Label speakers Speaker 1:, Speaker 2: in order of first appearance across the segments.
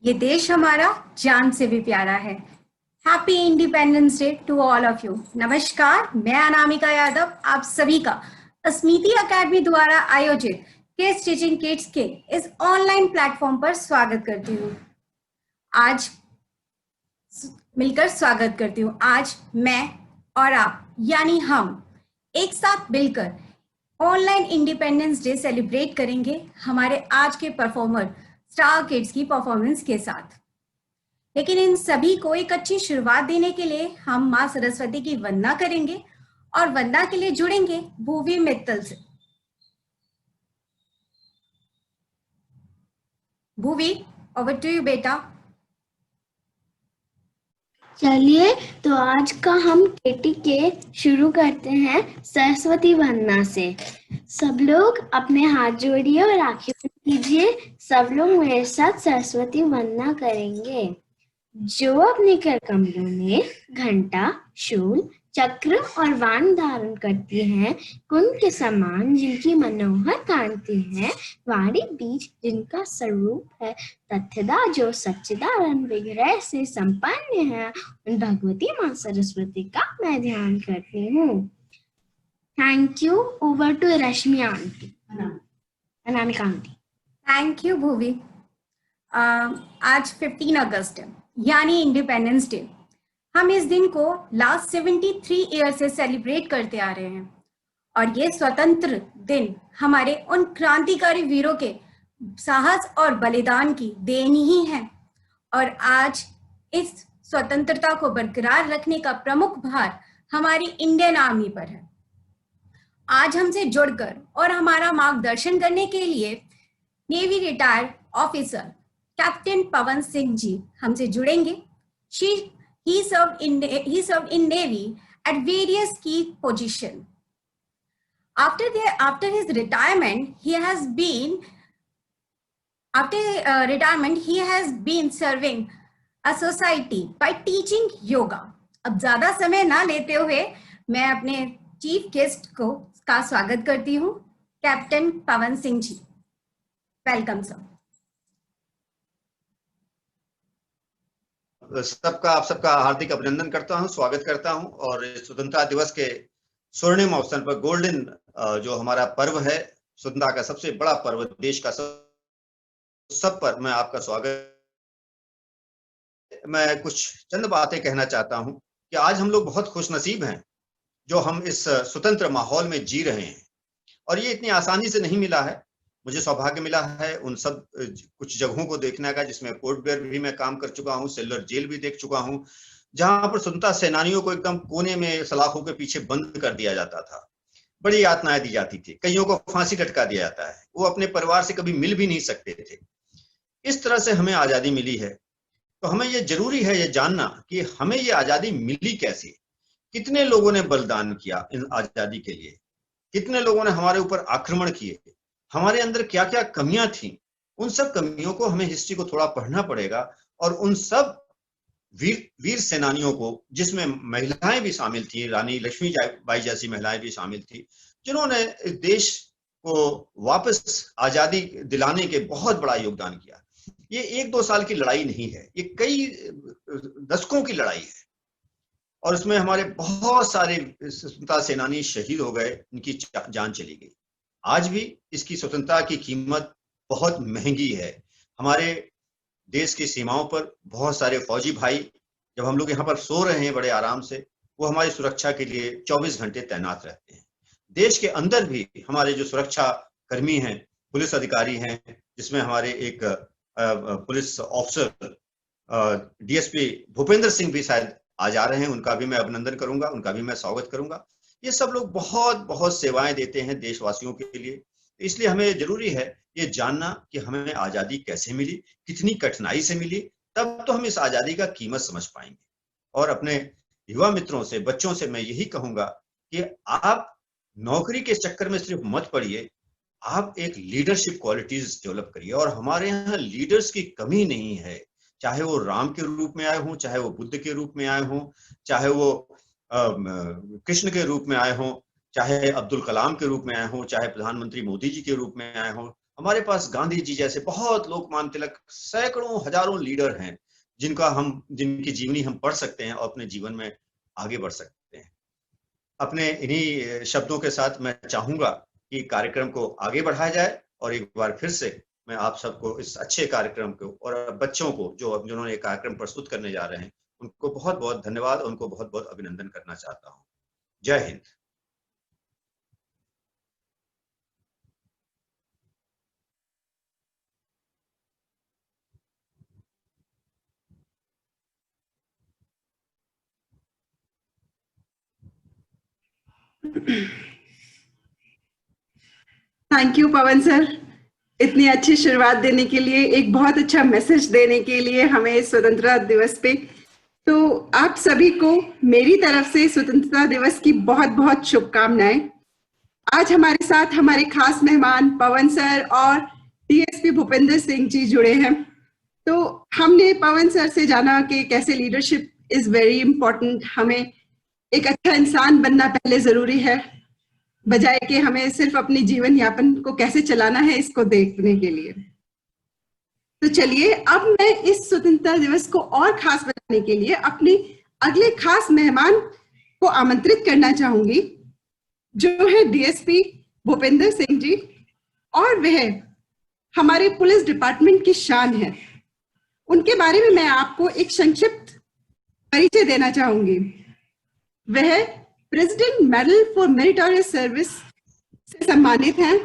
Speaker 1: ये देश हमारा जान से भी प्यारा है। Happy independence day to all of you. नमस्कार, मैं अनामिका यादव आप सभी का स्मृति अकेडमी द्वारा आयोजित किड्स टीचिंग किड्स के इस ऑनलाइन प्लेटफॉर्म पर स्वागत करती हूँ। आज मिलकर स्वागत करती हूँ। आज मैं और आप यानी हम एक साथ मिलकर ऑनलाइन इंडिपेंडेंस डे सेलिब्रेट करेंगे हमारे आज के परफॉर्मर स्टार किड्स की परफॉर्मेंस के साथ। लेकिन इन सभी को एक अच्छी शुरुआत देने के लिए हम माँ सरस्वती की वंदना करेंगे और वंदना के लिए जुड़ेंगे भूवी मित्तल से। भूवी, ओवर टू यू बेटा।
Speaker 2: चलिए तो आज का हम केटी के शुरू करते हैं सरस्वती वंदना से। सब लोग अपने हाथ जोड़िए और आंखें बंद कीजिए। सब लोग मेरे साथ सरस्वती वंदना करेंगे। जो अपने घर कमरों में घंटा, शूल, चक्र और वाण धारण करती हैं, कुंद के समान जिनकी मनोहर कांति है, वाणी बीज जिनका स्वरूप है, तथ्यदा जो सच्चिदानंद विग्रह से संपन्न है, उन भगवती माँ सरस्वती का मैं ध्यान करती हूँ। Thank you. Over to Rashmi aunty, Anamika aunty.
Speaker 1: Thank you Bhuvi. आज 15 अगस्त है यानी इंडिपेंडेंस डे। हम इस दिन को लास्ट 73 ईयर से सेलिब्रेट करते आ रहे हैं और ये स्वतंत्र दिन हमारे उन क्रांतिकारी वीरों के साहस और बलिदान की देन ही है। और आज इस स्वतंत्रता को बरकरार रखने का प्रमुख भार हमारी इंडियन आर्मी पर है। आज हमसे जुड़कर और हमारा मार्गदर्शन करने के लिए navy retired officer captain Pawan Singh जी हमसे जुड़ेंगे। He served in Navy at various key positions. After his retirement, he has been serving a society by teaching yoga. अब ज्यादा समय ना लेते हुए मैं अपने चीफ गेस्ट का स्वागत करती हूँ, captain Pawan Singh ji. Welcome sir.
Speaker 3: आप सबका हार्दिक अभिनंदन करता हूं, स्वागत करता हूं। और स्वतंत्रता दिवस के स्वर्णिम अवसर पर गोल्डन जो हमारा पर्व है, स्वतंत्रता का सबसे बड़ा पर्व, देश का सब पर मैं आपका स्वागत। मैं कुछ चंद बातें कहना चाहता हूं कि आज हम लोग बहुत खुशनसीब हैं जो हम इस स्वतंत्र माहौल में जी रहे हैं, और ये इतनी आसानी से नहीं मिला है। मुझे सौभाग्य मिला है उन सब कुछ जगहों को देखने का जिसमें पोर्ट ब्लेयर भी मैं काम कर चुका हूँ, सेलुलर जेल भी देख चुका हूँ, जहां पर स्वतंत्रता सेनानियों को एकदम कोने में सलाखों के पीछे बंद कर दिया जाता था, बड़ी यातनाएं दी जाती थी, कईयों को फांसी लटका दिया जाता है, वो अपने परिवार से कभी मिल भी नहीं सकते थे। इस तरह से हमें आजादी मिली है, तो हमें ये जरूरी है ये जानना कि हमें ये आजादी मिली कैसे, कितने लोगों ने बलिदान किया इन आजादी के लिए, कितने लोगों ने हमारे ऊपर आक्रमण किए, हमारे अंदर क्या क्या कमियां थी। उन सब कमियों को हमें हिस्ट्री को थोड़ा पढ़ना पड़ेगा, और उन सब वीर सेनानियों को, जिसमें महिलाएं भी शामिल थी, रानी लक्ष्मीबाई जैसी महिलाएं भी शामिल थी, जिन्होंने देश को वापस आजादी दिलाने के बहुत बड़ा योगदान किया। ये 1-2 साल की लड़ाई नहीं है, ये कई दशकों की लड़ाई है, और उसमें हमारे बहुत सारे स्वतंत्रता सेनानी शहीद हो गए, उनकी जान चली गई। आज भी इसकी स्वतंत्रता की कीमत बहुत महंगी है। हमारे देश की सीमाओं पर बहुत सारे फौजी भाई, जब हम लोग यहाँ पर सो रहे हैं बड़े आराम से, वो हमारी सुरक्षा के लिए 24 घंटे तैनात रहते हैं। देश के अंदर भी हमारे जो सुरक्षा कर्मी हैं, पुलिस अधिकारी हैं, जिसमें हमारे एक police officer DSP Bhupendra Singh भी शायद आज आ रहे हैं, उनका भी मैं अभिनंदन करूंगा, उनका भी मैं स्वागत करूंगा। ये सब लोग बहुत बहुत सेवाएं देते हैं देशवासियों के लिए, इसलिए हमें जरूरी है ये जानना कि हमें आजादी कैसे मिली, कितनी कठिनाई से मिली, तब तो हम इस आजादी का कीमत समझ पाएंगे। और अपने युवा मित्रों से, बच्चों से मैं यही कहूंगा कि आप नौकरी के चक्कर में सिर्फ मत पड़िए, आप एक लीडरशिप क्वालिटीज डेवलप करिए। और हमारे यहाँ लीडर्स की कमी नहीं है, चाहे वो राम के रूप में आए हों, चाहे वो बुद्ध के रूप में आए हों, चाहे वो कृष्ण के रूप में आए हों, चाहे अब्दुल कलाम के रूप में आए हों, चाहे प्रधानमंत्री मोदी जी के रूप में आए हों, हमारे पास गांधी जी जैसे बहुत, लोकमान्य तिलक, सैकड़ों हजारों लीडर हैं जिनकी जीवनी हम पढ़ सकते हैं और अपने जीवन में आगे बढ़ सकते हैं। अपने इन्हीं शब्दों के साथ मैं चाहूंगा कि कार्यक्रम को आगे बढ़ाया जाए, और एक बार फिर से मैं आप सबको इस अच्छे कार्यक्रम को और बच्चों को जिन्होंने ये कार्यक्रम प्रस्तुत करने जा रहे हैं, उनको बहुत बहुत धन्यवाद, उनको बहुत बहुत अभिनंदन करना चाहता हूँ। जय Hind.
Speaker 4: Thank you Pawan sir, इतनी अच्छी शुरुआत देने के लिए, एक बहुत अच्छा मैसेज देने के लिए हमें स्वतंत्रता दिवस पे। तो आप सभी को मेरी तरफ से स्वतंत्रता दिवस की बहुत बहुत शुभकामनाएं। आज हमारे साथ हमारे खास मेहमान पवन सर और डीएसपी भूपेंद्र सिंह जी जुड़े हैं। तो हमने पवन सर से जाना कि कैसे लीडरशिप इज वेरी इंपॉर्टेंट, हमें एक अच्छा इंसान बनना पहले जरूरी है, बजाय कि हमें सिर्फ अपनी जीवन यापन को कैसे चलाना है इसको देखने के लिए। तो चलिए अब मैं इस स्वतंत्रता दिवस को और खास बनाने के लिए अपने अगले खास मेहमान को आमंत्रित करना चाहूंगी, जो है डीएसपी भूपेंद्र सिंह जी, और वह हमारे पुलिस डिपार्टमेंट की शान है। उनके बारे में मैं आपको एक संक्षिप्त परिचय देना चाहूंगी। वह president medal for meritorious service से सम्मानित हैं,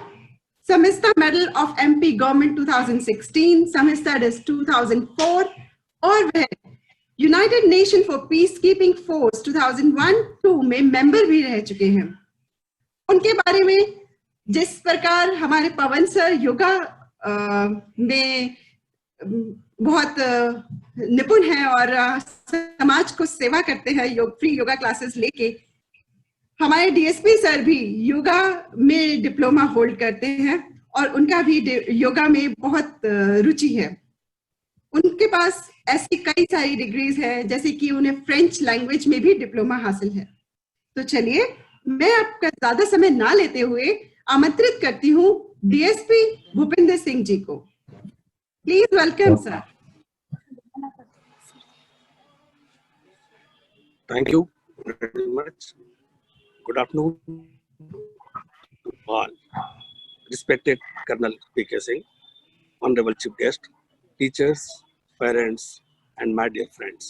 Speaker 4: समस्ता मेडल ऑफ एमपी गवर्नमेंट 2016, समस्ता डिस्ट 2004, और वह United nation for peace keeping force 2001-2 में मेंबर भी रह चुके हैं। उनके बारे में जिस प्रकार हमारे पवन सर योगा में बहुत निपुण हैं और समाज को सेवा करते हैं फ्री योगा क्लासेस लेके, हमारे डीएसपी सर भी योगा में डिप्लोमा होल्ड करते हैं और उनका भी योगा में बहुत रुचि है। उनके पास ऐसी कई सारी डिग्रीज हैं, जैसे कि उन्हें फ्रेंच लैंग्वेज में भी डिप्लोमा हासिल है। तो चलिए मैं आपका ज्यादा समय ना लेते हुए आमंत्रित करती हूँ डीएसपी भूपेंद्र सिंह जी को। Please welcome sir.
Speaker 5: Thank you very much. Good afternoon to all. Respected Colonel P.K. Singh, Honorable Chief Guest, teachers, parents, and my dear friends.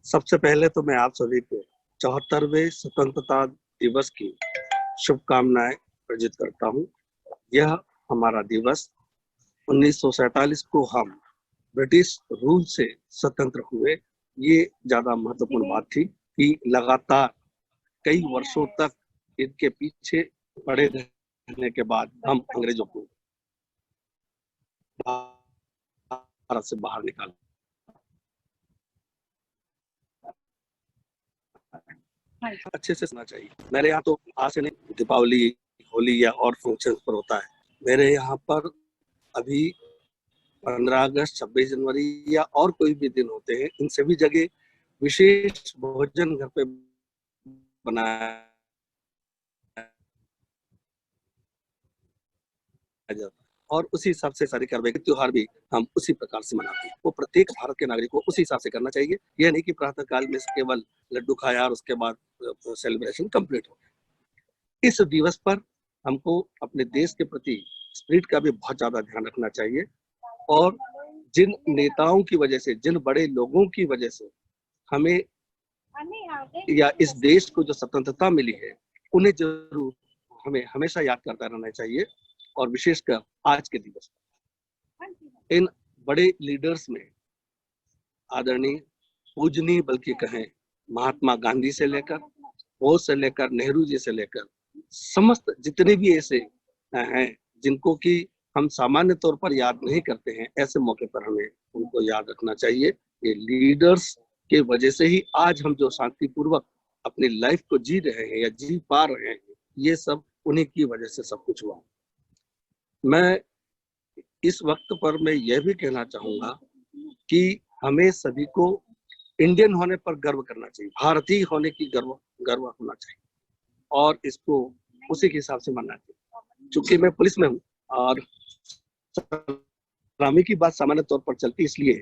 Speaker 5: सबसे पहले तो मैं आप सभी को 74वें स्वतंत्रता दिवस की शुभकामनाएं अर्जित करता हूं। यह हमारा दिवस 1947 को हम ब्रिटिश रूल से स्वतंत्र हुए। ये ज्यादा महत्वपूर्ण बात थी कि लगातार कई वर्षों तक इनके पीछे पड़े रहने के बाद हम अंग्रेजों को भारत से बाहर निकाला। अच्छे से सुनना चाहिए। मेरे यहाँ तो आज से नहीं, दीपावली, होली या और फंक्शन पर होता है। मेरे यहाँ पर अभी 15 अगस्त, 26 जनवरी या और कोई भी दिन होते हैं, इन सभी जगह विशेष भोजन घर पे बनाया जाता है और उसी हिसाब से सारे कार्य त्योहार भी हम उसी प्रकार से मनाते हैं। वो प्रत्येक भारत के नागरिक को उसी हिसाब से करना चाहिए। यह नहीं कि प्रातः काल में केवल लड्डू खाया और उसके बाद सेलिब्रेशन कंप्लीट हो गया। इस दिवस पर हमको अपने देश के प्रति स्पिरिट का भी बहुत ज्यादा ध्यान रखना चाहिए और जिन नेताओं की वजह से, जिन बड़े लोगों की वजह से हमें या इस देश को जो स्वतंत्रता मिली है, उन्हें जरूर हमें हमेशा याद करता रहना चाहिए। और विशेषकर आज के दिवस पर इन बड़े लीडर्स में आदरणीय, पूजनीय बल्कि कहें, महात्मा गांधी से लेकर, बोस से लेकर, नेहरू जी से लेकर समस्त जितने भी ऐसे हैं जिनको कि हम सामान्य तौर पर याद नहीं करते हैं, ऐसे मौके पर हमें उनको याद रखना चाहिए। ये लीडर्स के वजह से ही आज हम जो शांतिपूर्वक अपनी लाइफ को जी रहे हैं या जी पा रहे हैं, ये सब उन्हीं की वजह से सब कुछ हुआ। मैं इस वक्त पर मैं यह भी कहना चाहूंगा कि हमें सभी को इंडियन होने पर गर्व करना चाहिए, भारतीय होने की गर्व होना चाहिए और इसको उसी के हिसाब से मानना चाहिए। चूंकि मैं पुलिस में हूँ और सलामी की बात सामान्य तौर पर चलती इसलिए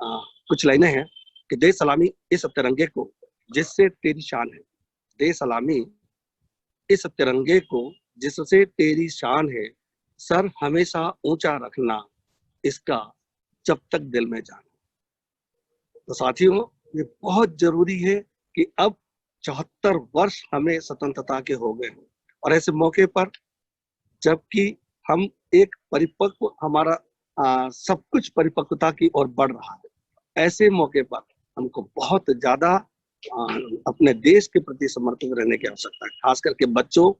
Speaker 5: कुछ लाइनें हैं कि दे सलामी इस तिरंगे को जिससे तेरी शान है, दे सलामी इस तिरंगे को जिससे तेरी शान है, सर हमेशा ऊंचा रखना इसका जब तक दिल में जान। तो साथियों, ये बहुत जरूरी है कि अब 74 वर्ष हमें स्वतंत्रता के हो गए हैं और ऐसे मौके पर जबकि हम एक परिपक्व हमारा सब कुछ परिपक्वता की ओर बढ़ रहा है, ऐसे मौके पर हमको बहुत ज्यादा अपने देश के प्रति समर्पित रहने की आवश्यकता है, खास करके बच्चों,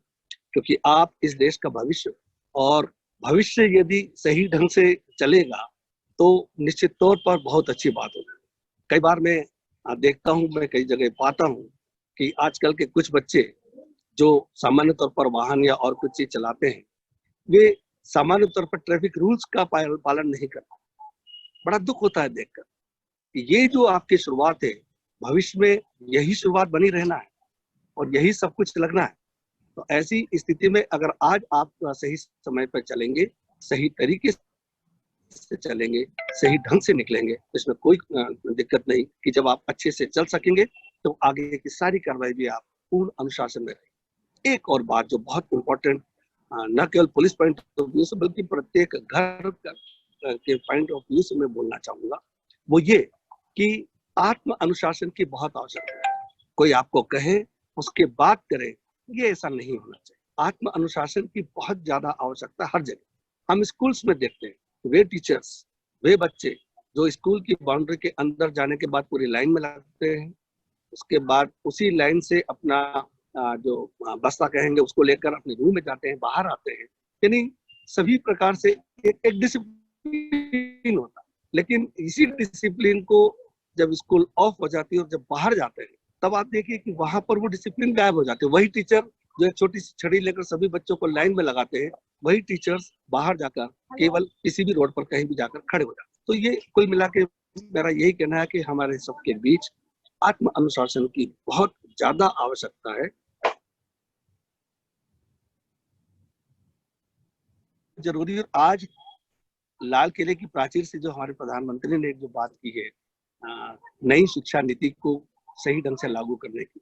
Speaker 5: क्योंकि आप इस देश का भविष्य, और भविष्य यदि सही ढंग से चलेगा तो निश्चित तौर पर बहुत अच्छी बात होगी। कई बार मैं देखता हूँ, मैं कई जगह पाता हूँ कि आजकल के कुछ बच्चे जो सामान्य तौर पर वाहन या और कुछ चीज चलाते हैं, वे सामान्य तौर पर ट्रैफिक रूल्स का पालन नहीं करते। बड़ा दुख होता है देखकर। ये जो आपकी शुरुआत है, भविष्य में यही शुरुआत बनी रहना है और यही सब कुछ लगना है। तो ऐसी स्थिति में अगर आज आप सही समय पर चलेंगे, सही तरीके से चलेंगे, सही ढंग से निकलेंगे, तो इसमें कोई दिक्कत नहीं कि जब आप अच्छे से चल सकेंगे तो आगे की सारी कार्रवाई भी आप पूर्ण अनुशासन में रहेंगे। एक और बात जो बहुत इम्पोर्टेंट, न केवल पुलिस पॉइंट ऑफ व्यू से बल्कि प्रत्येक घर के पॉइंट ऑफ व्यू से मैं बोलना चाहूंगा, वो ये कि आत्म अनुशासन की बहुत आवश्यकता है। कोई आपको कहे उसके बात करे, ये ऐसा नहीं होना चाहिए। आत्म अनुशासन की बहुत ज्यादा आवश्यकता हर जगह। हम स्कूल्स में देखते हैं, वे टीचर्स, वे बच्चे जो स्कूल की बाउंड्री के अंदर जाने के बाद पूरी लाइन में लगते हैं, उसके बाद उसी लाइन से अपना जो बस्ता कहेंगे उसको लेकर अपने रूम में जाते हैं, बाहर आते हैं। यानी सभी प्रकार से एक डिसिप्लिन होता है। लेकिन इसी डिसिप्लिन को जब स्कूल ऑफ हो जाती है और जब बाहर जाते हैं, तब आप देखिए कि वहां पर वो डिसिप्लिन गायब हो जाते हैं। वही टीचर जो एक छोटी सी छड़ी लेकर सभी बच्चों को लाइन में लगाते हैं, वही टीचर्स बाहर जाकर केवल किसी भी रोड पर कहीं भी जाकर खड़े हो जाते हैं। तो ये कुल मिला के मेरा यही कहना है कि हमारे सबके बीच आत्म अनुशासन की बहुत ज्यादा आवश्यकता है। जरूरी है। आज लाल किले की प्राचीर से जो हमारे प्रधानमंत्री ने जो बात की है, नई शिक्षा नीति को सही ढंग से लागू करने की,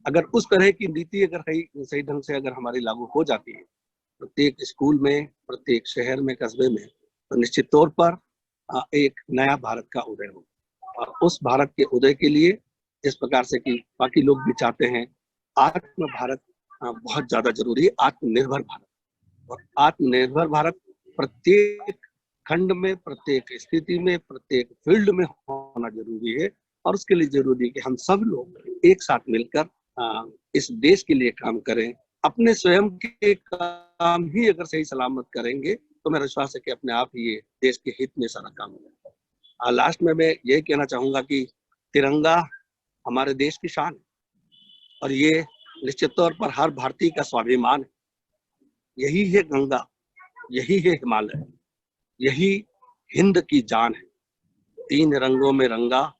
Speaker 5: अगर उस तरह की नीति अगर सही ढंग से अगर हमारी लागू हो जाती है प्रत्येक स्कूल में, प्रत्येक शहर में, कस्बे में, तो निश्चित तौर पर एक नया भारत का उदय हो। और उस भारत के उदय के लिए जिस प्रकार से कि बाकी लोग भी चाहते हैं, आत्म भारत बहुत ज्यादा जरूरी है, आत्मनिर्भर भारत। और आत्मनिर्भर भारत प्रत्येक खंड में, प्रत्येक स्थिति में, प्रत्येक फील्ड में होना जरूरी है। और उसके लिए जरूरी है कि हम सब लोग एक साथ मिलकर इस देश के लिए काम करें। अपने स्वयं के काम ही अगर सही सलामत करेंगे तो मेरा विश्वास है कि अपने आप ही ये देश के हित में सारा काम होगा। लास्ट में मैं यही कहना चाहूंगा कि तिरंगा हमारे देश की शान है और ये निश्चित तौर पर हर भारतीय का स्वाभिमान है। यही है गंगा, यही है हिमालय, यही हिंद की जान है। 3 रंगों में रंगा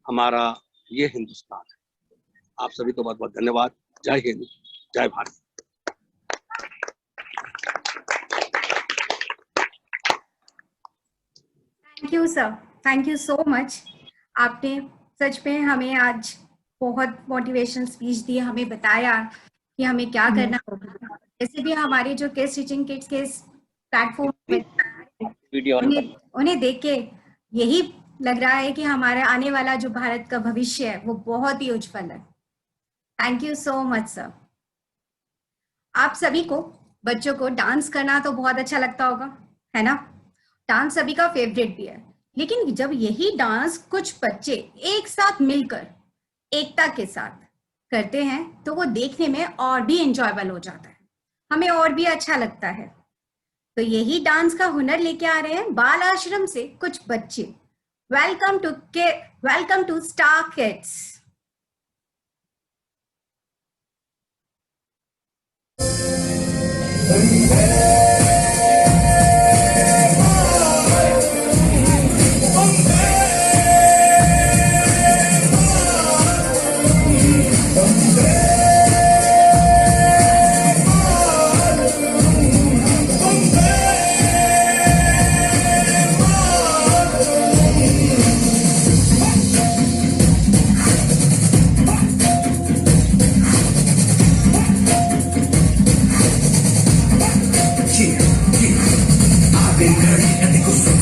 Speaker 5: हमारा ये हिंदुस्तान है। आप सभी को बहुत बहुत धन्यवाद। जय हिंद, जय Bharat.
Speaker 1: Thank you sir, thank you so much. आपने सच में हमें आज बहुत मोटिवेशन स्पीच दी, हमें बताया कि हमें क्या करना होगा। जैसे भी हमारे जो केस टीचिंग किड्स के प्लेटफॉर्म उन्हें देख के यही लग रहा है कि हमारा आने वाला जो भारत का भविष्य है वो बहुत ही उज्जवल है। Thank you so much sir. आप सभी को, बच्चों को डांस करना तो बहुत अच्छा लगता होगा, है ना? डांस सभी का फेवरेट भी है। लेकिन जब यही डांस कुछ बच्चे एक साथ मिलकर एकता के साथ करते हैं तो वो देखने में और भी एंजॉयबल हो जाता है, हमें और भी अच्छा लगता है। तो यही डांस का हुनर लेके आ रहे हैं बाल आश्रम से कुछ बच्चे। Welcome to star kids.
Speaker 6: Bombay!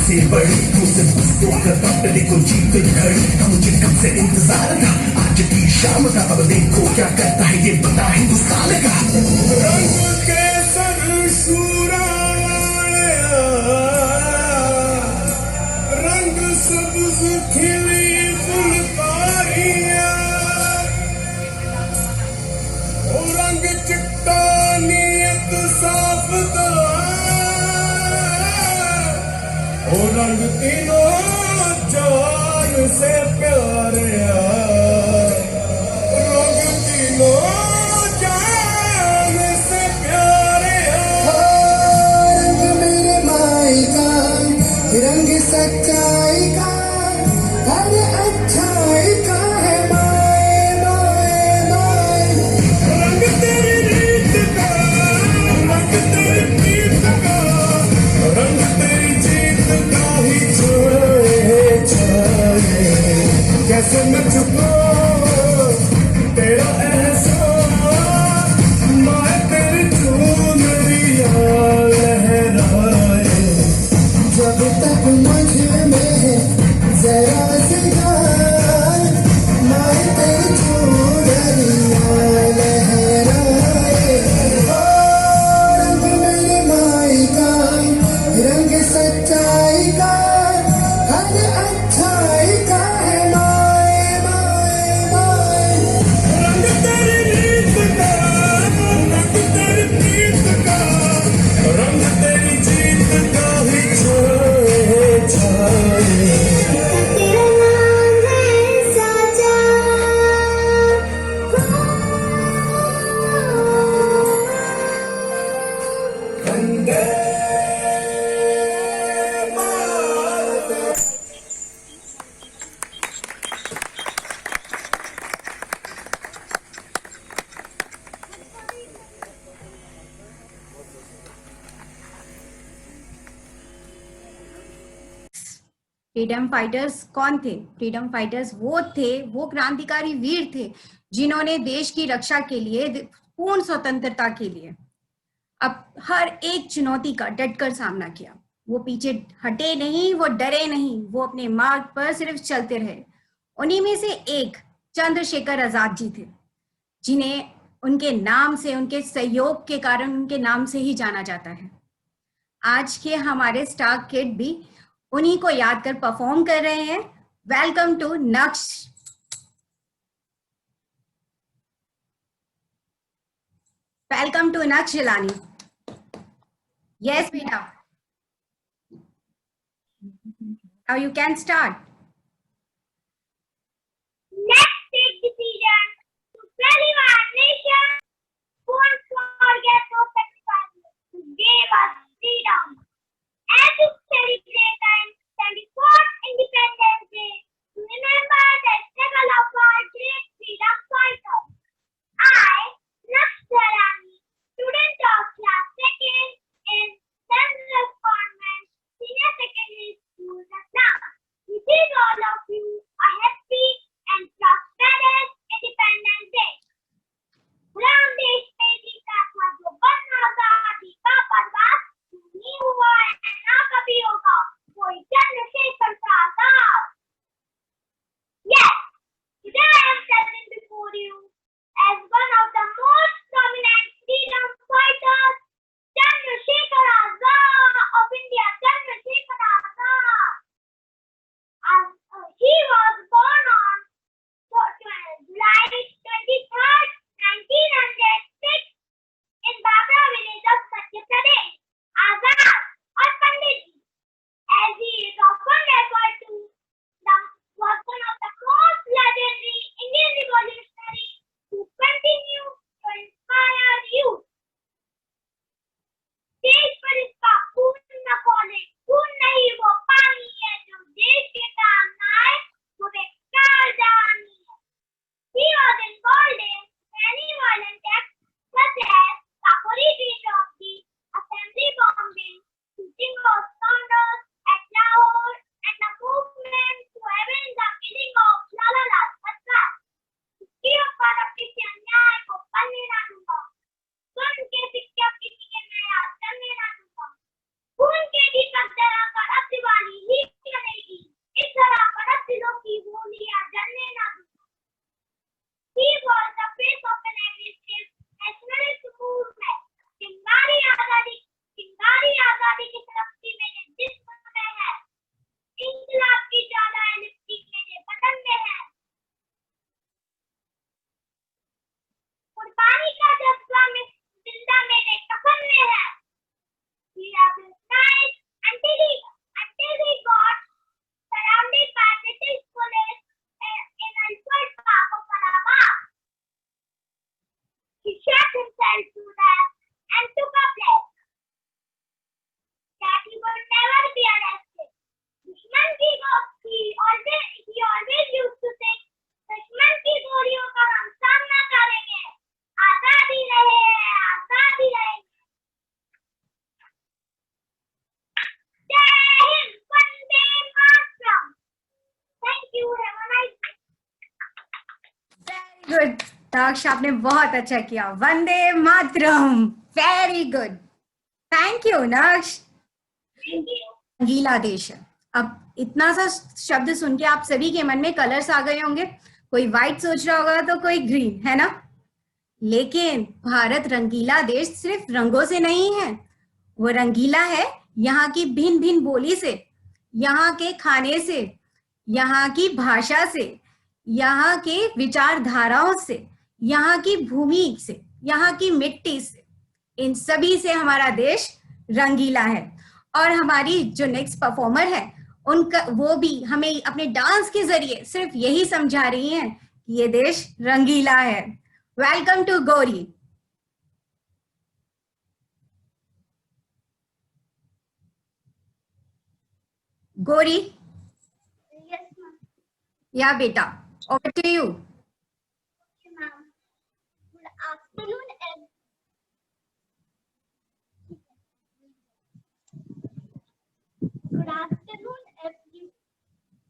Speaker 6: से बड़ी तू सिर्फ उसको अगर पकड़े को जीत खड़ी मुझे कब से इंतजार था आज की शाम का अब देखो क्या करता है ये बता हिंदुस्तान का
Speaker 7: रंग के सर शूरा रंग सब्ज खिली फुलकारियां ओ रंग चिट्टा नीयत साफ ओ रंग तीनों जान से प्यारे रंग तीनों जान से प्यारे
Speaker 8: रंग मेरे माई का रंग सच्चाई का हर अच्छाई का है माए माए माए
Speaker 7: रंग तेरी रीत का रंग तेरी प्रीत का रंग तेरी जीत का ही छाए छाए कैसे मैं छुपाऊं तेरा एहसास माए तेरी चुनरिया लहराए
Speaker 8: जब तक मुझ में जरा सी जान माए तेरी चूड़ियां लहराए ओ रंग मेरे माई का रंग सच्चाई का हर अच्छाई का है माए माए माए
Speaker 7: रंग तेरी रीत का रंग तेरी प्रीत का रंग तेरी जीत का ही छाए छाए
Speaker 2: तेरा नाम है साजा
Speaker 7: वंदे मातरम।
Speaker 1: फ्रीडम फाइटर्स कौन थे? फ्रीडम फाइटर्स वो क्रांतिकारी वीर थे जिन्होंने देश की रक्षा के लिए, पूर्ण स्वतंत्रता के लिए अब हर एक चुनौती का डटकर सामना किया। वो पीछे हटे नहीं, वो डरे नहीं, वो अपने मार्ग पर सिर्फ चलते रहे। उन्हीं में से एक चंद्रशेखर आजाद जी थे, जिन्हें उनके नाम से, उनके सहयोग के कारण उनके नाम से ही जाना जाता है। आज के हमारे स्टार किड भी उन्हीं को याद कर परफॉर्म कर रहे हैं। वेलकम टू नक्श। वेलकम टू नक्श जिलानी। यस बेटा, now you can start.
Speaker 9: Let's take decision to value our nation. Won't forget those sacrifices who gave us freedom. And to celebrate the 74th Independence Day, to remember the struggle of our great freedom fighters. I, Naksh Dharani, student of class 2nd in Central Convent Senior Secondary School, Lucknow, wishes all of you a happy and prosperous Independence Day. गुलाम देश में जीता था जो बनना
Speaker 1: दक्ष, आपने बहुत अच्छा किया। Vande Mataram, very good, thank you नक्ष। रंगीला देश है। अब इतना सा शब्द सुन के आप सभी के मन में कलर्स आ गए होंगे। कोई व्हाइट सोच रहा होगा तो कोई ग्रीन, है ना? लेकिन भारत रंगीला देश सिर्फ रंगों से नहीं है, वो रंगीला है यहाँ की भिन्न भिन्न बोली से, यहाँ के खाने से, यहाँ की भाषा से, यहाँ के विचारधाराओं से, यहाँ की भूमि से, यहाँ की मिट्टी से, इन सभी से हमारा देश रंगीला है। और हमारी जो नेक्स्ट परफॉर्मर है उनका, वो भी हमें अपने डांस के जरिए सिर्फ यही समझा रही हैं कि ये देश रंगीला है। Welcome to Gauri. Gauri,
Speaker 9: Yes, ma'am.
Speaker 1: या बेटा, over to you.
Speaker 9: Okay, ma'am. Good afternoon, Good afternoon, everyone.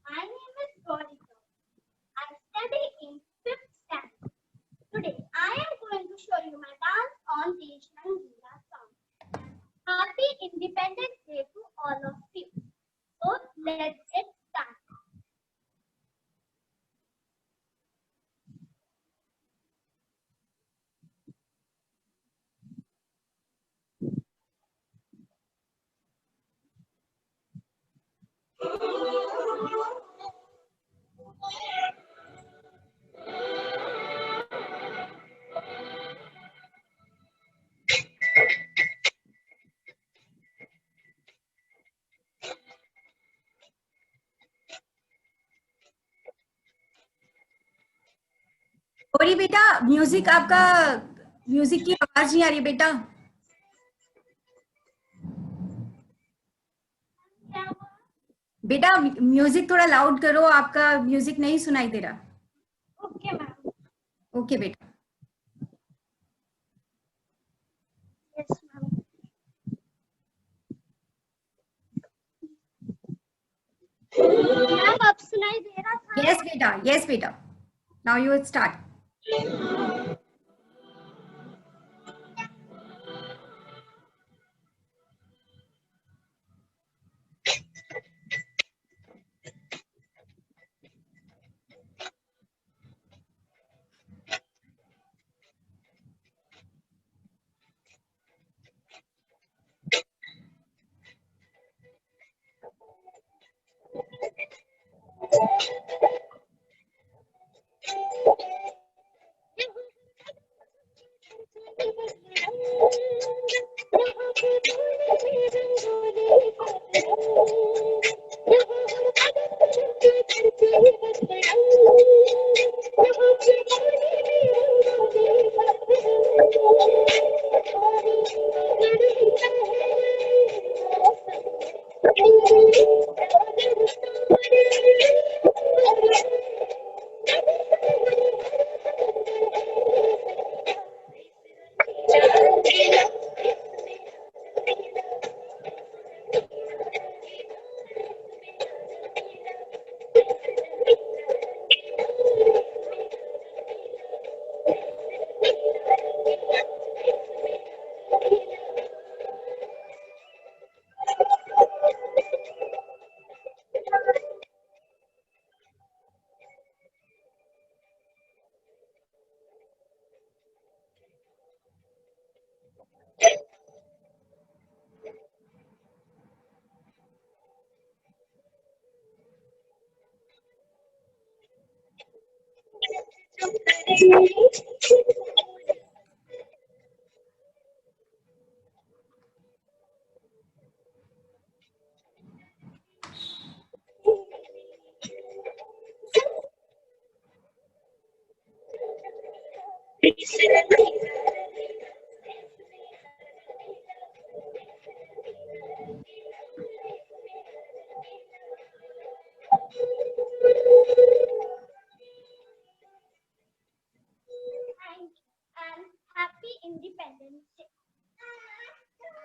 Speaker 9: My name is Gaurika. I study in 5th standard. Today, I am going to show you my dance on Desh Rangila song. Happy Independence Day to all of you. So, let's get started.
Speaker 1: Gauri बेटा, music आपका, music की आवाज नहीं आ रही बेटा। बेटा music थोड़ा loud करो, आपका म्यूजिक नहीं सुनाई दे रहा।
Speaker 9: Okay, ma'am.
Speaker 1: ओके बेटा।
Speaker 9: Yes, ma'am. मैम अब सुनाई दे रहा था?
Speaker 1: यस बेटा, यस बेटा, now you start.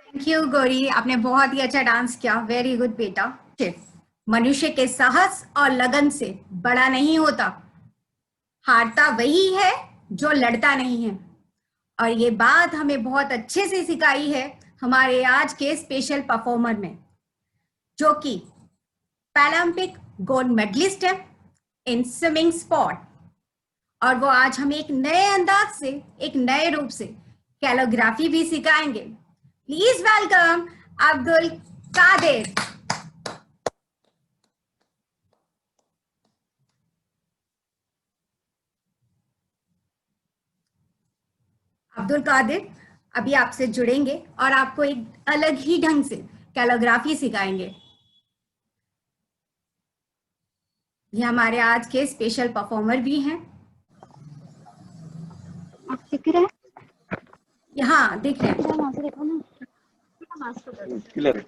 Speaker 1: Thank you Gauri, आपने बहुत ही अच्छा डांस किया। वेरी गुड बेटा। मनुष्य के साहस और लगन से बड़ा नहीं होता, हारता वही है जो लड़ता नहीं है। और ये बात हमें बहुत अच्छे से सिखाई है हमारे आज के स्पेशल परफॉर्मर में, जो कि पैरालंपिक गोल्ड मेडलिस्ट है इन स्विमिंग स्पोर्ट। और वो आज हमें एक नए अंदाज से, एक नए रूप से कैलोग्राफी भी सिखाएंगे। Please welcome Abdul Qadir. अब्दुल कादिर अभी आपसे जुड़ेंगे और आपको एक अलग ही ढंग से कैलोग्राफी सिखाएंगे। ये हमारे आज के स्पेशल परफॉर्मर भी हैं।
Speaker 2: आप दिख रहे हैं?
Speaker 1: हाँ, दिख रहे हैं।
Speaker 2: वहाँ से देखो ना।
Speaker 5: Clear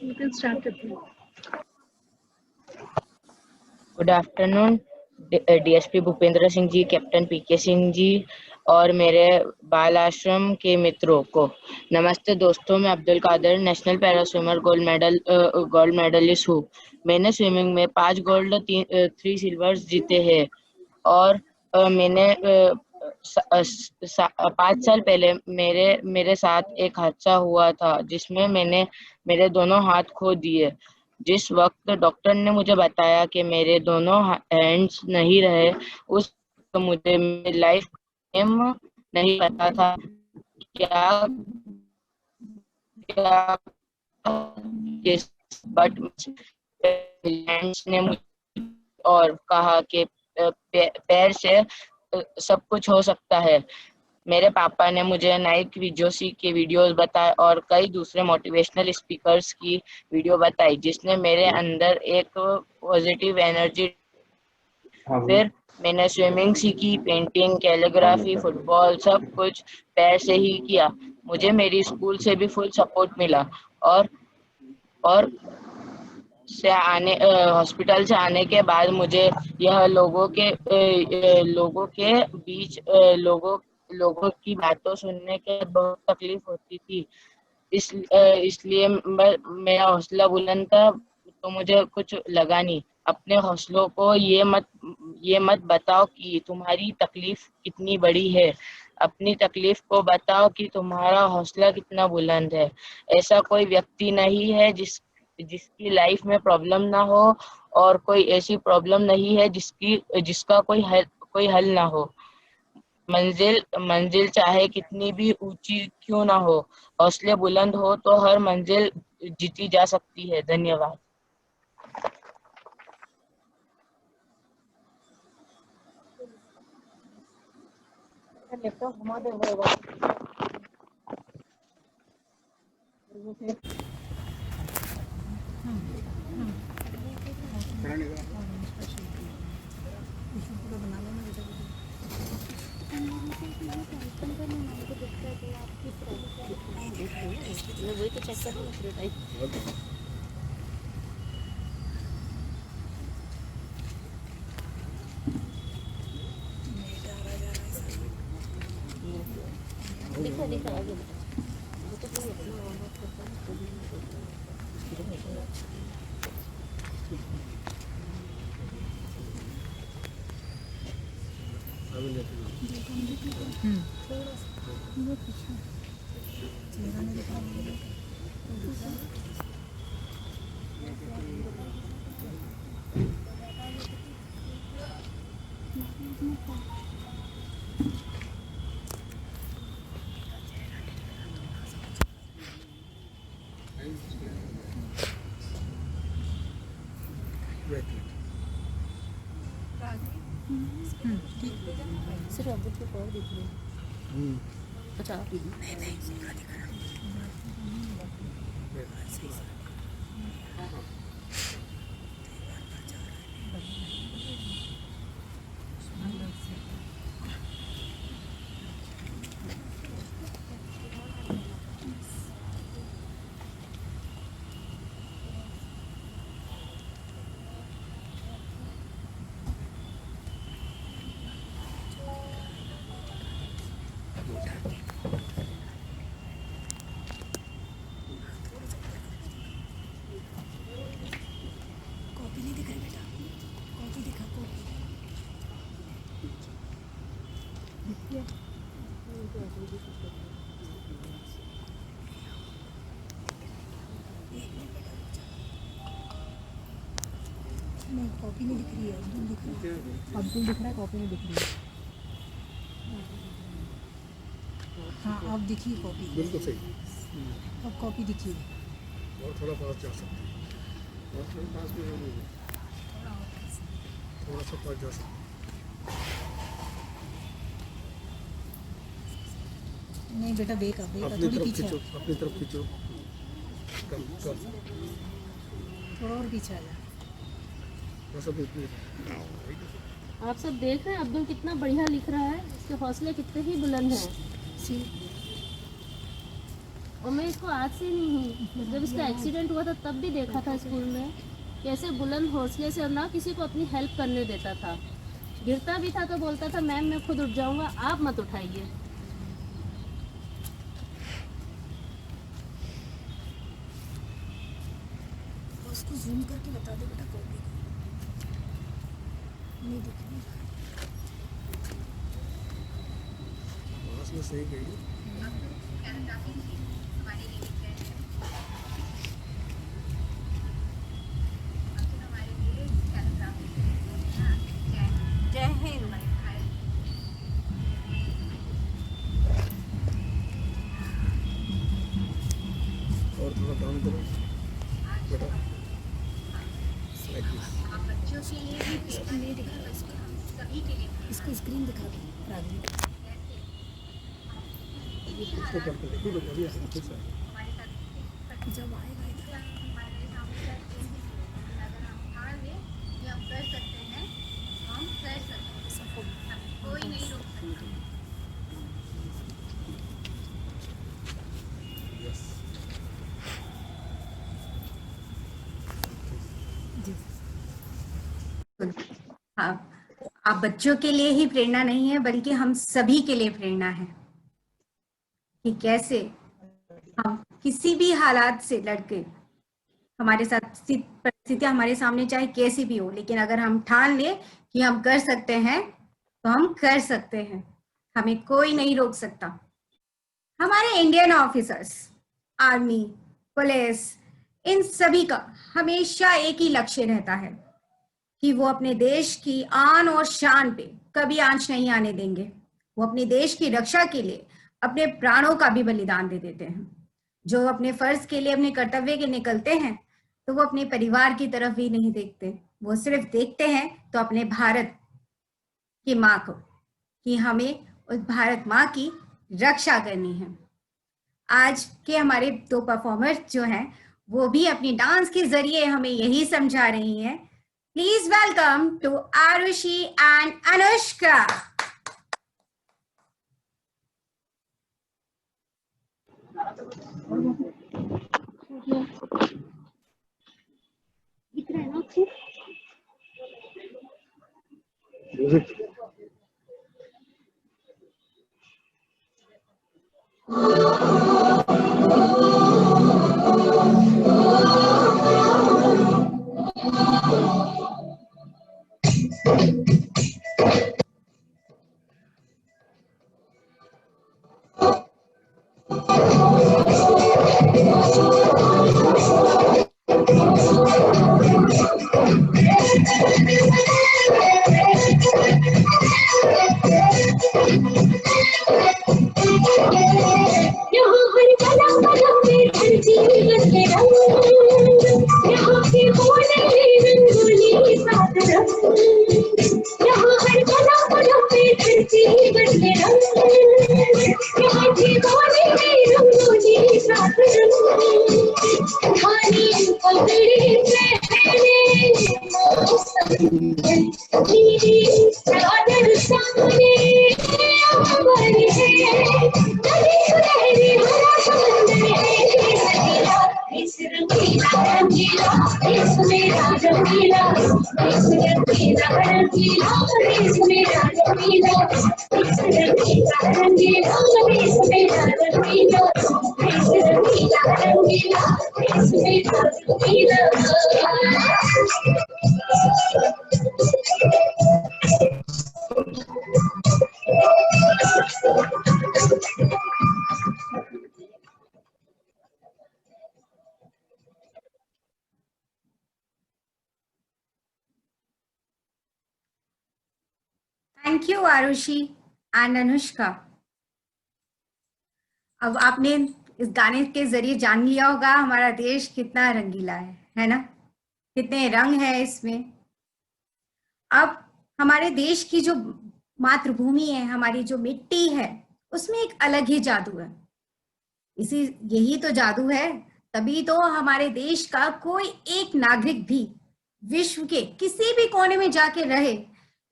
Speaker 2: You can start with me.
Speaker 10: Good afternoon DSP Bhupendra Singh ji, captain PK Singh ji और मेरे बाल आश्रम के मित्रों को नमस्ते। दोस्तों, मैं Abdul Kadir national para swimmer gold medalist हूँ। मैंने स्विमिंग में 5 गोल्ड 3 सिल्वर्स जीते हैं और मैंने 5 साल पहले मेरे साथ एक हादसा हुआ था जिसमें मैंने मेरे दोनों हाथ खो दिए। जिस वक्त डॉक्टर ने मुझे बताया कि मेरे दोनों हैंड्स नहीं रहे, उस वक्त मुझे मेरी लाइफ एम नहीं पता था क्या बट हैंड्स ने मुझे और कहा कि पैर से सब कुछ हो सकता है। मेरे पापा ने मुझे नाइक विजोशी के वीडियोस बताए और कई दूसरे मोटिवेशनल स्पीकर्स की वीडियो बताई, जिसने मेरे अंदर एक पॉजिटिव एनर्जी। फिर मैंने स्विमिंग सीखी, पेंटिंग, कैलीग्राफी, फुटबॉल, सब कुछ पैर से ही किया। मुझे मेरी स्कूल से भी फुल सपोर्ट मिला और हॉस्पिटल से आने के बाद मुझे यह लोगों के बीच लोगों की बातों सुनने के बहुत तकलीफ होती थी। इसलिए मेरा हौसला बुलंद था, तो मुझे कुछ लगा नहीं। अपने हौसलों को ये मत बताओ कि तुम्हारी तकलीफ कितनी बड़ी है, अपनी तकलीफ को बताओ कि तुम्हारा हौसला कितना बुलंद है। ऐसा कोई व्यक्ति नहीं है जिसकी लाइफ में प्रॉब्लम ना हो, और कोई ऐसी प्रॉब्लम नहीं है जिसका कोई हल ना हो। मंजिल चाहे कितनी भी ऊंची क्यों ना हो, हौसले बुलंद हो तो हर मंजिल जीती जा सकती है। धन्यवाद। वही तो चेक कर रहा हूँ। दिखा आगे सिर्फ अब्दुल को और दिख रही। अच्छा नहीं
Speaker 11: नहीं कॉपी नहीं दिख रही है, अब्दुल दिख रहा है, अब्दुल दिख रहा है, कॉपी नहीं दिख रही है। हाँ अब दिखी कॉपी,
Speaker 5: बिल्कुल सही।
Speaker 11: अब कॉपी दिखी।
Speaker 5: और थोड़ा पास जा सकते हैं, और थोड़ा पास भी जरूरी है, थोड़ा सा पास जा सकते हैं।
Speaker 11: नहीं बेटा बेका बेका
Speaker 5: अपनी
Speaker 11: थोड़ी
Speaker 5: तरफ
Speaker 11: पीछे,
Speaker 5: खींचो, अपनी तरफ खींचो, कम कम,
Speaker 11: थोड़ा और पीछे आ जा।
Speaker 5: बस अब इतनी।
Speaker 12: आप सब देख रहे हैं अब्दुल कितना बढ़िया लिख रहा है, इसके हौसले कितने ही बुलंद हैं। और मैं इसको आज से नहीं हूँ, जब इसका एक्सीडेंट हुआ था तब भी देखा था स्कूल में, कैसे बुलंद हौसले से और ना किसी को अपनी हेल्प करने देता था। गिरता भी था तो बोलता था मैम मैं खुद उठ जाऊंगा, आप मत उठाइए।
Speaker 11: उसको जूम करके बता दो बेटा कॉपी को, नहीं दिख रही।
Speaker 5: पास में सही गई।
Speaker 1: जय हिंद।
Speaker 5: और थोड़ा डाउन करो बेटा,
Speaker 1: बच्चों के लिए भी इसको नहीं दिखा, सभी के लिए
Speaker 11: इसको स्क्रीन दिखा दो राघवी।
Speaker 5: इसको करके देखो बेटा, अभी ऐसा कुछ है।
Speaker 11: जब आएगा इधर
Speaker 1: हमारे सामने अगर हम ठान लें कि हम कर सकते हैं, हम कर सकते हैं, कोई नहीं रोक सकता।
Speaker 5: यस,
Speaker 1: हाँ, आप बच्चों के लिए ही प्रेरणा नहीं है बल्कि हम सभी के लिए प्रेरणा है कि कैसे हम किसी भी हालात से लड़के, हमारे साथ परिस्थितियां हमारे सामने चाहे कैसी भी हो, लेकिन अगर हम ठान ले कि हम कर सकते हैं तो हम कर सकते हैं, हमें कोई नहीं रोक सकता। हमारे इंडियन ऑफिसर्स, आर्मी, पुलिस, इन सभी का हमेशा एक ही लक्ष्य रहता है कि वो अपने देश की आन और शान पे कभी आंच नहीं आने देंगे। वो अपने देश की रक्षा के लिए अपने प्राणों का भी बलिदान दे देते हैं। जो अपने फर्ज के लिए, अपने कर्तव्य के निकलते हैं तो वो अपने परिवार की तरफ भी नहीं देखते, वो सिर्फ देखते हैं तो अपने भारत की माँ को, कि हमें उस भारत माँ की रक्षा करनी है। आज के हमारे दो परफॉर्मर जो हैं वो भी अपनी डांस के जरिए हमें यही समझा रही हैं। Please welcome to Arushi and Anushka.
Speaker 12: दिख रहा है ना अच्छे?
Speaker 1: Thank you Arushi and Anushka. अब आपने इस गाने के जरिए जान लिया होगा हमारा देश कितना रंगीला है ना? कितने रंग है इसमें। अब हमारे देश की जो मातृभूमि है, हमारी जो मिट्टी है, उसमें एक अलग ही जादू है। यही तो जादू है, तभी तो हमारे देश का कोई एक नागरिक भी विश्व के किसी भी कोने में जाके रहे,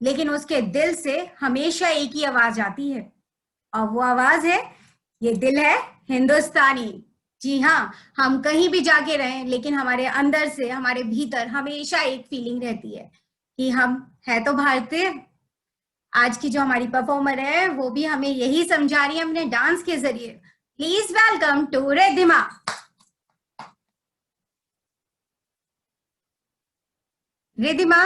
Speaker 1: लेकिन उसके दिल से हमेशा एक ही आवाज आती है, और वो आवाज है, ये दिल है हिंदुस्तानी। जी हाँ, हम कहीं भी जाके रहें, लेकिन हमारे अंदर से, हमारे भीतर हमेशा एक फीलिंग रहती है कि हम है तो भारतीय। आज की जो हमारी परफॉर्मर है वो भी हमें यही समझा रही है अपने डांस के जरिए। Please welcome to Riddhima. Riddhima,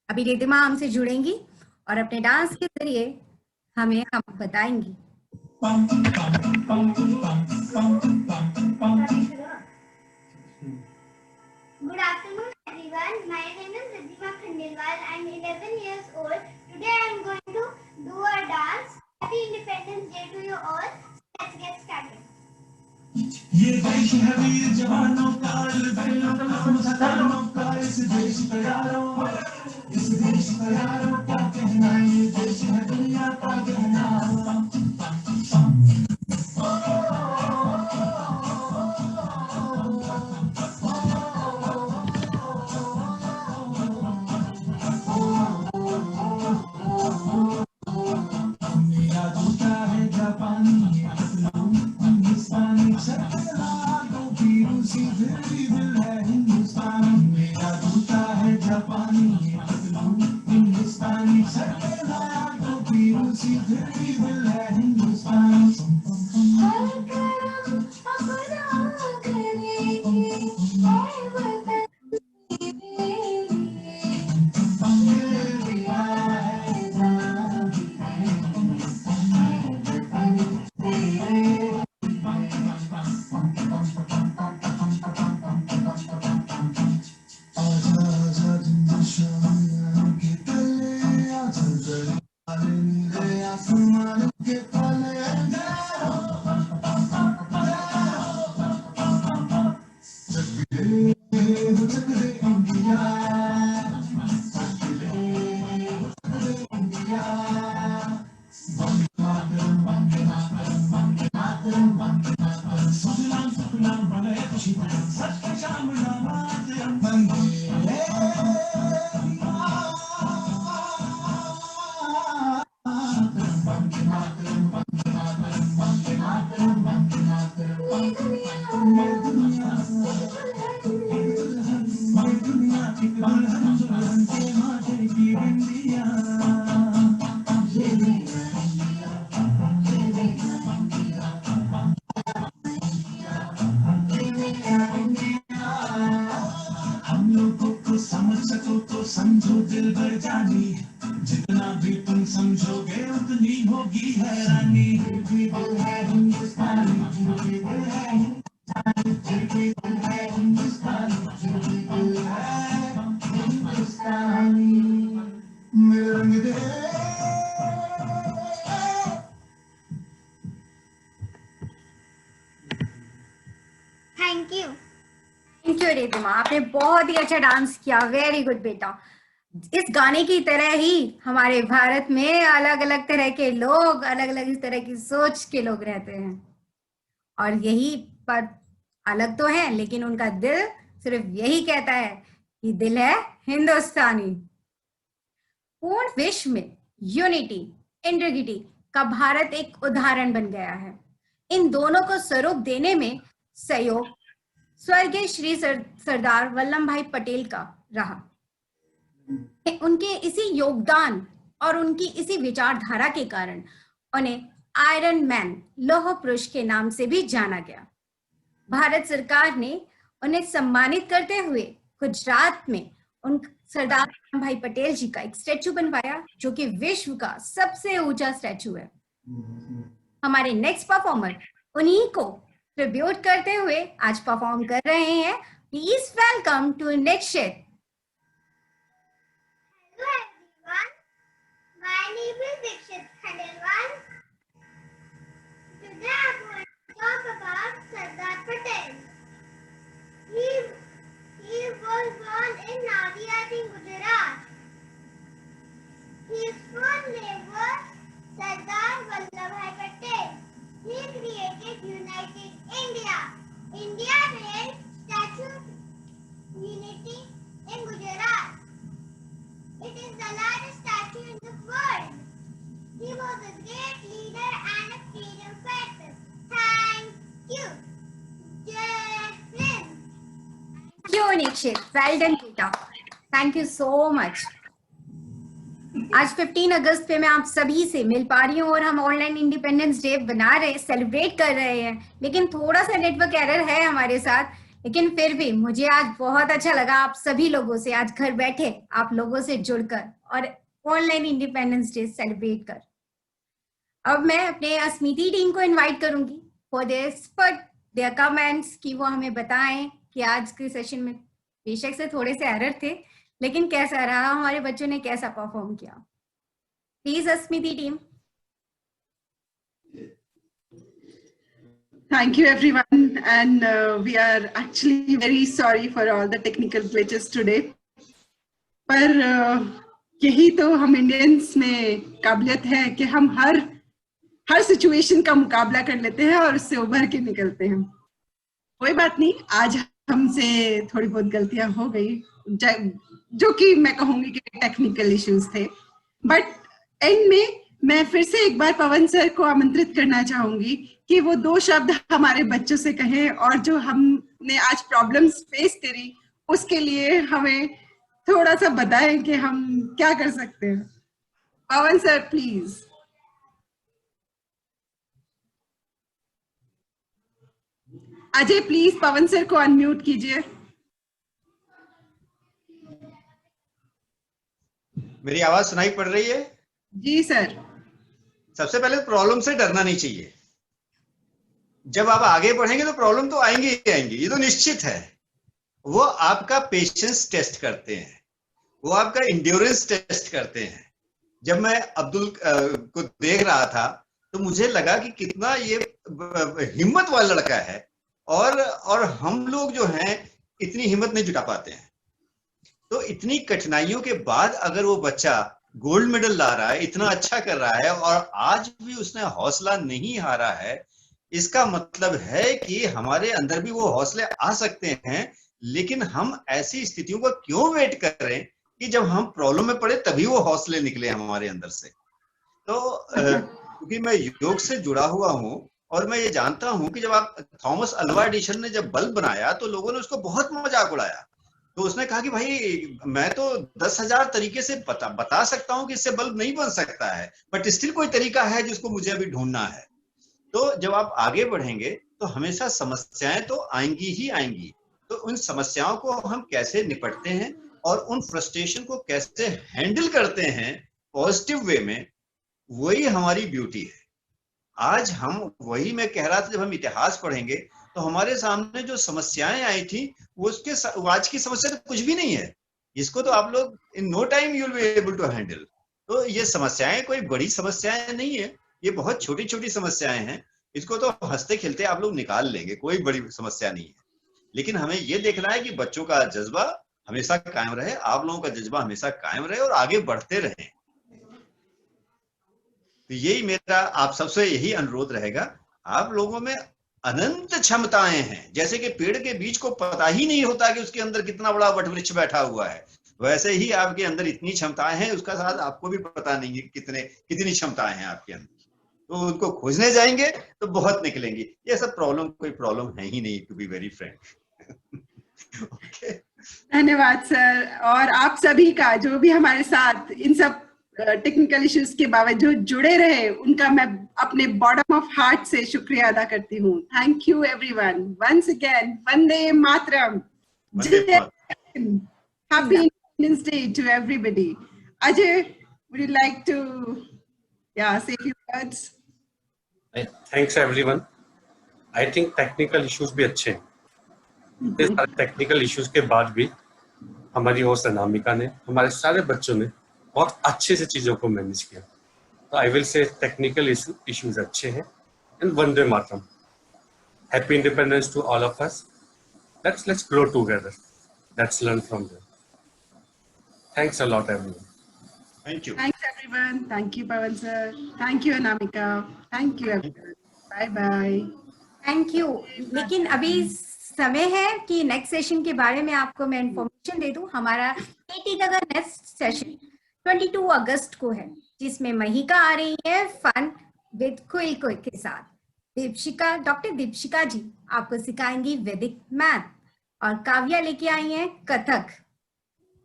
Speaker 1: अभी रिद्धिमा हमसे जुड़ेंगी और अपने डांस के जरिए हमें हम बताएंगी।
Speaker 9: Good afternoon, everyone. My name is Riddhima Khandelwal. I am 11 years old. Today I am going to do a dance. Happy Independence Day to you all. Let's get started.
Speaker 7: ये देश है वीर जवानों का, मुस्तानों का, इस देश का यारों, इस देश का यारों क्या कहना, ये देश है दुनिया का कहना। मेरा जूता है जापानी, हिंदुस्तानी दिल है हिंदुस्तानी। मेरा जूता है जापानी, हिंदुस्तानी रूसी दिल है हिंदुस्तानी।
Speaker 9: Thank you.
Speaker 1: Thank you Riddhima, आपने बहुत ही अच्छा डांस किया। वेरी गुड बेटा। इस गाने की तरह ही हमारे भारत में अलग अलग तरह के लोग, अलग अलग इस तरह की सोच के लोग रहते हैं, और यही पर अलग तो है, लेकिन उनका दिल सिर्फ यही कहता है कि दिल है हिंदुस्तानी। पूर्ण विश्व में यूनिटी, इंटीग्रिटी का भारत एक उदाहरण बन गया है। इन दोनों को स्वरूप देने में सहयोग स्वर्गीय श्री सरदार वल्लभ भाई पटेल का रहा। उनके इसी योगदान और उनकी इसी विचारधारा के कारण उन्हें आयरन मैन, लौह पुरुष के नाम से भी जाना गया। भारत सरकार ने उन्हें सम्मानित करते हुए गुजरात में उन सरदार वल्लभ भाई पटेल जी का एक स्टैचू बनवाया, जो कि विश्व का सबसे ऊंचा स्टैचू है। हमारे नेक्स्ट परफॉर्मर उन्हीं को ट्रिब्यूट करते हुए आज परफॉर्म कर रहे हैं। Please welcome to Nikshit.
Speaker 9: Hello everyone, my name is Dikshit Khandelwal. Today I'm going to talk about Sardar Patel. He was born in Nadiad in Gujarat. His full name was Sardar Vallabhbhai Patel. He created United India. India made Statue of Unity in Gujarat. It is the largest statue in the world. He was a great leader and a freedom fighter. Thank you. Jai Hind.
Speaker 1: क्यों निक्षित, well done बेटा, thank you so much. आज 15 अगस्त पे मैं आप सभी से मिल पा रही हूँ और हम ऑनलाइन इंडिपेंडेंस डे बना रहे, सेलिब्रेट कर रहे हैं, लेकिन थोड़ा सा नेटवर्क एरर है हमारे साथ। लेकिन फिर भी मुझे आज बहुत अच्छा लगा आप सभी लोगों से आज घर बैठे आप लोगों से जुड़कर और ऑनलाइन इंडिपेंडेंस डे सेलिब्रेट कर। अब मैं अपने अस्मिति टीम को इनवाइट करूंगी फॉर देयर कमेंट्स कि वो हमें बताएं कि आज के सेशन में बेशक से थोड़े से एरर थे, लेकिन कैसा रहा, हमारे बच्चों ने कैसा परफॉर्म किया। Please Asmiti team.
Speaker 4: Thank you everyone, and we are actually very sorry for all the technical glitches today. पर यही तो हम इंडियंस में काबिलियत है कि हम हर सिचुएशन का मुकाबला कर लेते हैं और उससे उभर के निकलते हैं। कोई बात नहीं, आज हमसे थोड़ी बहुत गलतियां हो गई जो कि मैं कहूंगी कि टेक्निकल इश्यूज थे, बट एंड में मैं फिर से एक बार पवन सर को आमंत्रित करना चाहूंगी कि वो 2 शब्द हमारे बच्चों से कहें और जो हमने आज प्रॉब्लम्स फेस करी उसके लिए हमें थोड़ा सा बताएं कि हम क्या कर सकते हैं। Pawan sir please. Ajay please Pawan sir को अनम्यूट कीजिए।
Speaker 3: मेरी आवाज सुनाई पड़ रही है?
Speaker 4: जी सर।
Speaker 3: सबसे पहले प्रॉब्लम से डरना नहीं चाहिए। जब आप आगे बढ़ेंगे तो प्रॉब्लम तो आएंगे ही आएंगे, ये तो निश्चित है। वो आपका पेशेंस टेस्ट करते हैं, वो आपका इंड्योरेंस टेस्ट करते हैं। जब मैं अब्दुल को देख रहा था तो मुझे लगा कि कितना ये हिम्मत वाला लड़का है, और हम लोग जो हैं इतनी हिम्मत नहीं जुटा पाते हैं। तो इतनी कठिनाइयों के बाद अगर वो बच्चा गोल्ड मेडल ला रहा है, इतना अच्छा कर रहा है और आज भी उसने हौसला नहीं हारा है, इसका मतलब है कि हमारे अंदर भी वो हौसले आ सकते हैं। लेकिन हम ऐसी स्थितियों का क्यों वेट कर रहे हैं कि जब हम प्रॉब्लम में पड़े तभी वो हौसले निकले हमारे अंदर से। तो क्योंकि मैं योग से जुड़ा हुआ हूं और मैं ये जानता हूं कि जब आप थॉमस अल्वा एडिसन ने जब बल्ब बनाया तो लोगों ने उसको बहुत मजाक उड़ाया। तो उसने कहा कि भाई मैं तो 10,000 तरीके से बता सकता हूं कि इससे बल्ब नहीं बन सकता है, बट स्टिल कोई तरीका है जिसको मुझे अभी ढूंढना है। तो जब आप आगे बढ़ेंगे तो हमेशा समस्याएं तो आएंगी ही आएंगी। तो उन समस्याओं को हम कैसे निपटते हैं और उन फ्रस्ट्रेशन को कैसे हैंडल करते हैं पॉजिटिव वे में, वही हमारी ब्यूटी है। आज हम वही मैं कह रहा था, जब हम इतिहास पढ़ेंगे तो हमारे सामने जो समस्याएं आई थी वो आज की समस्या तो कुछ भी नहीं है। इसको तो आप लोग in no time you will be able to handle. तो ये समस्याएं कोई बड़ी समस्याएं नहीं है, ये बहुत छोटी छोटी समस्याएं हैं। इसको तो हंसते खेलते आप लोग निकाल लेंगे, कोई बड़ी समस्या नहीं है। लेकिन हमें ये देखना है कि बच्चों का जज्बा हमेशा कायम रहे, आप लोगों का जज्बा हमेशा कायम रहे और आगे बढ़ते रहें। तो यही मेरा आप सबसे यही अनुरोध रहेगा। आप लोगों में अनंत क्षमताएं हैं, जैसे कि पेड़ के बीज को पता ही नहीं होता कि उसके अंदर कितना बड़ा वटवृक्ष बैठा हुआ है, वैसे ही आपके अंदर इतनी क्षमताएं हैं, उसका साथ आपको भी पता नहीं है कितनी क्षमताएं हैं आपके अंदर। तो उनको खोजने जाएंगे तो बहुत निकलेंगी। ये सब कोई प्रॉब्लम है ही नहीं, to be very frank. Okay,
Speaker 4: धन्यवाद सर। और आप सभी का जो भी हमारे साथ इन सब टेक्निकल इश्यूज के बावजूद जुड़े रहे, उनका मैं अपने बॉटम ऑफ हार्ट से शुक्रिया अदा करती हूँ। Thank you everyone once again. Vande Mataram. Happy independence day to everybody. Ajay, would you like to say a few words?
Speaker 13: Thanks everyone. I think technical issues भी अच्छे हैं। इतने सारे टेक्निकल इश्यूज के बाद भी हमारी होस्ट अनामिका ने, हमारे सारे बच्चों ने बहुत अच्छे से चीजों को मैनेज किया। तो I will say technical issues अच्छे हैं। And Vande Mataram, happy independence to all of us. Let's grow together. Let's learn from them. Thanks a lot, everyone.
Speaker 3: Thank you.
Speaker 4: Thanks everyone. Thank you, Pawan sir. Thank you, Anamika. Thank you, everyone. Bye bye.
Speaker 1: Thank you. लेकिन अभी समय है कि next session के बारे में आपको मैं इंफॉर्मेशन दे दूं। हमारा केटी का नेक्स्ट सेशन 22 अगस्त को है, जिसमें महिका आ रही है फन विद क्विल के साथ। डॉक्टर दीपशिका जी आपको सिखाएंगी वैदिक मैथ, और काव्या लेके आई हैं कथक।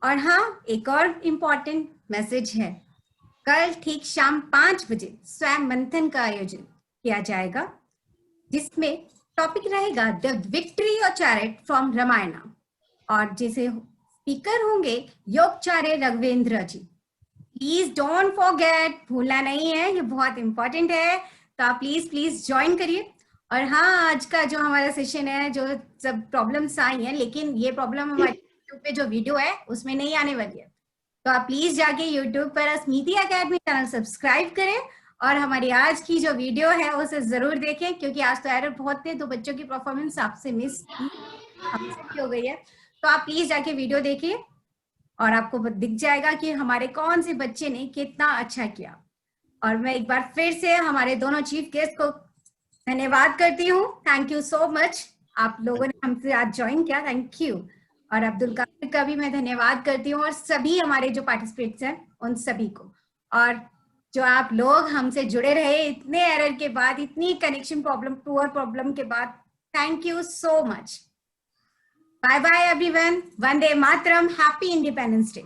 Speaker 1: और हाँ, एक और इम्पोर्टेंट मैसेज है, कल ठीक शाम 5 बजे स्वयं मंथन का आयोजन किया जाएगा, जिसमें टॉपिक रहेगा द विक्ट्री ऑफ चैरिट फ्रॉम रामायण, और जैसे स्पीकर होंगे Yogacharya Raghvendra ji. Please don't forget, भूलना नहीं है, ये बहुत इंपॉर्टेंट है, तो आप प्लीज ज्वाइन करिए। और हाँ, आज का जो हमारा सेशन है, जो सब प्रॉब्लम्स आई हैं, लेकिन ये प्रॉब्लम हमारे यूट्यूब पे जो वीडियो है उसमें नहीं आने वाली है, तो आप प्लीज जाके यूट्यूब पर स्मृति एकेडमी चैनल सब्सक्राइब करें और हमारी आज की जो वीडियो है उसे जरूर देखें, क्योंकि आज तो एरर बहुत थे, तो बच्चों की परफॉर्मेंस आपसे मिस हमसे भी हो गई है। तो आप प्लीज जाके वीडियो देखिए और आपको दिख जाएगा कि हमारे कौन से बच्चे ने कितना अच्छा किया। और मैं एक बार फिर से हमारे दोनों चीफ गेस्ट को धन्यवाद करती हूँ। थैंक यू सो मच, आप लोगों ने हमसे आज ज्वाइन किया, थैंक यू। और अब्दुल कादिर का भी मैं धन्यवाद करती हूँ, और सभी हमारे जो पार्टिसिपेट्स हैं उन सभी को, और जो आप लोग हमसे जुड़े रहे इतने एरर के बाद, इतनी कनेक्शन प्रॉब्लम, पुअर प्रॉब्लम के बाद, thank you so much. Bye bye everyone, Vande Mataram, happy independence day.